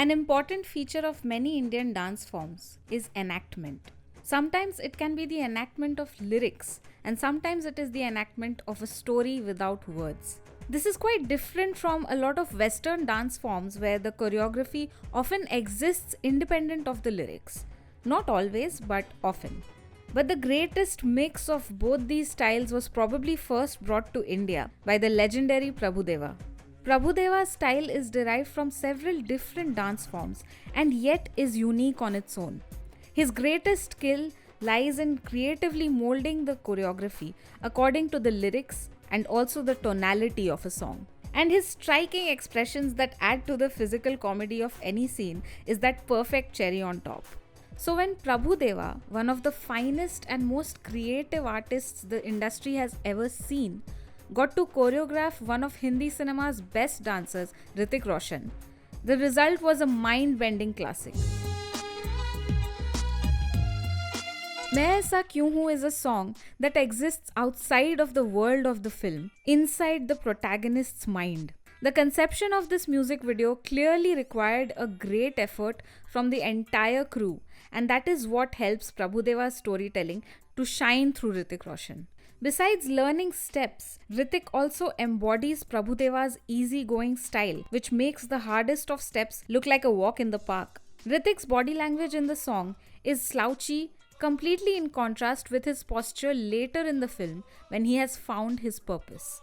An important feature of many Indian dance forms is enactment. Sometimes it can be the enactment of lyrics, and sometimes it is the enactment of a story without words. This is quite different from a lot of Western dance forms where the choreography often exists independent of the lyrics. Not always, but often. But the greatest mix of both these styles was probably first brought to India by the legendary Prabhudeva. Prabhudeva's style is derived from several different dance forms and yet is unique on its own. His greatest skill lies in creatively molding the choreography according to the lyrics and also the tonality of a song. And his striking expressions that add to the physical comedy of any scene is that perfect cherry on top. So when Prabhudeva, one of the finest and most creative artists the industry has ever seen, got to choreograph one of Hindi cinema's best dancers, Hrithik Roshan, the result was a mind-bending classic. Main Aisa Kyun Hoon is a song that exists outside of the world of the film, inside the protagonist's mind. The conception of this music video clearly required a great effort from the entire crew, and that is what helps Prabhudeva's storytelling to shine through Hrithik Roshan. Besides learning steps, Hrithik also embodies Prabhudeva's easygoing style, which makes the hardest of steps look like a walk in the park. Hrithik's body language in the song is slouchy, completely in contrast with his posture later in the film when he has found his purpose.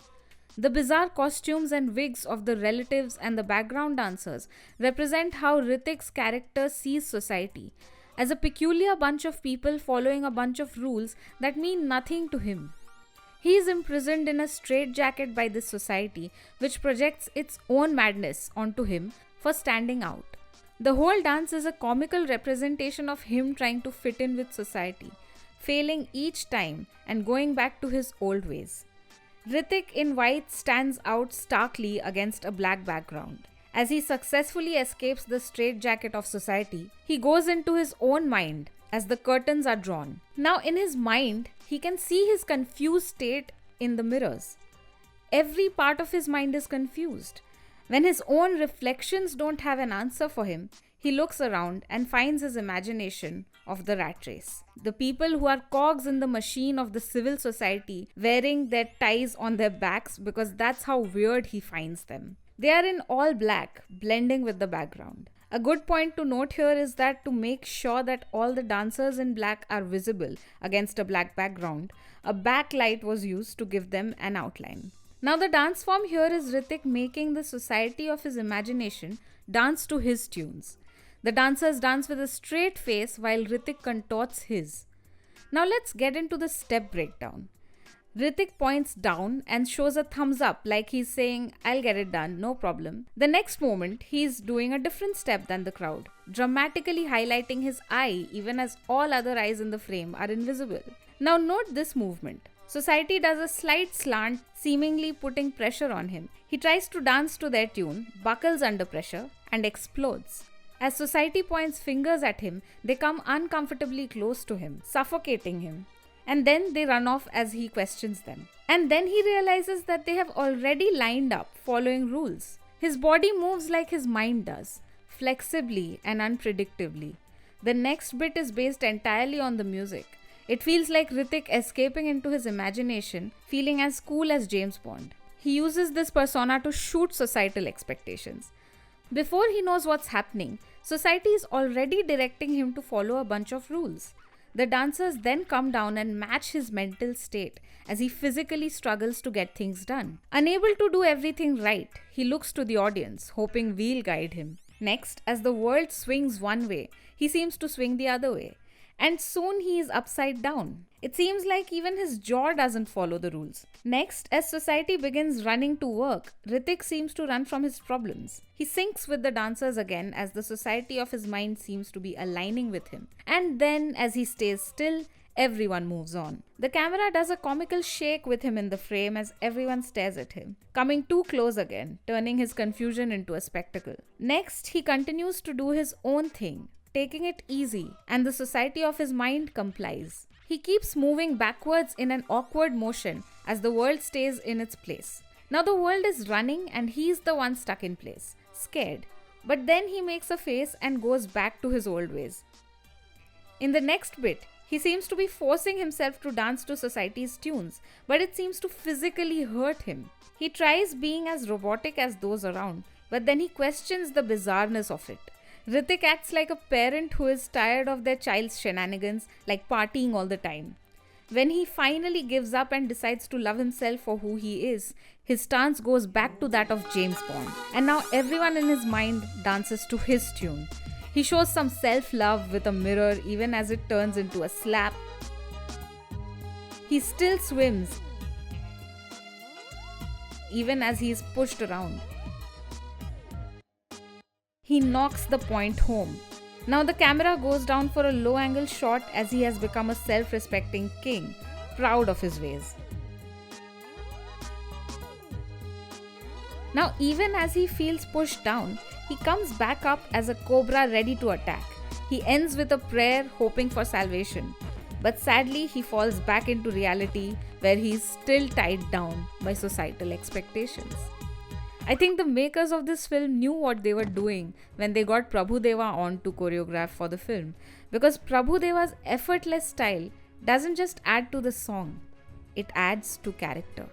The bizarre costumes and wigs of the relatives and the background dancers represent how Hrithik's character sees society, as a peculiar bunch of people following a bunch of rules that mean nothing to him. He is imprisoned in a straitjacket by this society, which projects its own madness onto him for standing out. The whole dance is a comical representation of him trying to fit in with society, failing each time and going back to his old ways. Hrithik in white stands out starkly against a black background. As he successfully escapes the straitjacket of society, he goes into his own mind as the curtains are drawn. Now, in his mind, he can see his confused state in the mirrors. Every part of his mind is confused. When his own reflections don't have an answer for him, he looks around and finds his imagination of the rat race. The people who are cogs in the machine of the civil society wearing their ties on their backs because that's how weird he finds them. They are in all black, blending with the background. A good point to note here is that to make sure that all the dancers in black are visible against a black background, a backlight was used to give them an outline. Now the dance form here is Hrithik making the society of his imagination dance to his tunes. The dancers dance with a straight face while Hrithik contorts his. Now let's get into the step breakdown. Hrithik points down and shows a thumbs up like he's saying, "I'll get it done, no problem." The next moment, he's doing a different step than the crowd, dramatically highlighting his eye even as all other eyes in the frame are invisible. Now note this movement. Society does a slight slant, seemingly putting pressure on him. He tries to dance to their tune, buckles under pressure, and explodes. As society points fingers at him, they come uncomfortably close to him, suffocating him. And then they run off as he questions them. And then he realizes that they have already lined up, following rules. His body moves like his mind does, flexibly and unpredictably. The next bit is based entirely on the music. It feels like Hrithik escaping into his imagination, feeling as cool as James Bond. He uses this persona to shoot societal expectations. Before he knows what's happening, society is already directing him to follow a bunch of rules. The dancers then come down and match his mental state as he physically struggles to get things done. Unable to do everything right, he looks to the audience, hoping we'll guide him. Next, as the world swings one way, he seems to swing the other way. And soon he is upside down. It seems like even his jaw doesn't follow the rules. Next, as society begins running to work, Hrithik seems to run from his problems. He syncs with the dancers again as the society of his mind seems to be aligning with him. And then, as he stays still, everyone moves on. The camera does a comical shake with him in the frame as everyone stares at him, coming too close again, turning his confusion into a spectacle. Next, he continues to do his own thing, taking it easy, and the society of his mind complies. He keeps moving backwards in an awkward motion as the world stays in its place. Now the world is running and he's the one stuck in place, scared. But then he makes a face and goes back to his old ways. In the next bit, he seems to be forcing himself to dance to society's tunes, but it seems to physically hurt him. He tries being as robotic as those around, but then he questions the bizarreness of it. Hrithik acts like a parent who is tired of their child's shenanigans, like partying all the time. When he finally gives up and decides to love himself for who he is, his stance goes back to that of James Bond. And now everyone in his mind dances to his tune. He shows some self-love with a mirror even as it turns into a slap. He still swims even as he is pushed around. He knocks the point home. Now the camera goes down for a low-angle shot as he has become a self-respecting king, proud of his ways. Now even as he feels pushed down, he comes back up as a cobra ready to attack. He ends with a prayer hoping for salvation. But sadly, he falls back into reality where he is still tied down by societal expectations. I think the makers of this film knew what they were doing when they got Prabhu Deva on to choreograph for the film, because Prabhu Deva's effortless style doesn't just add to the song, it adds to character.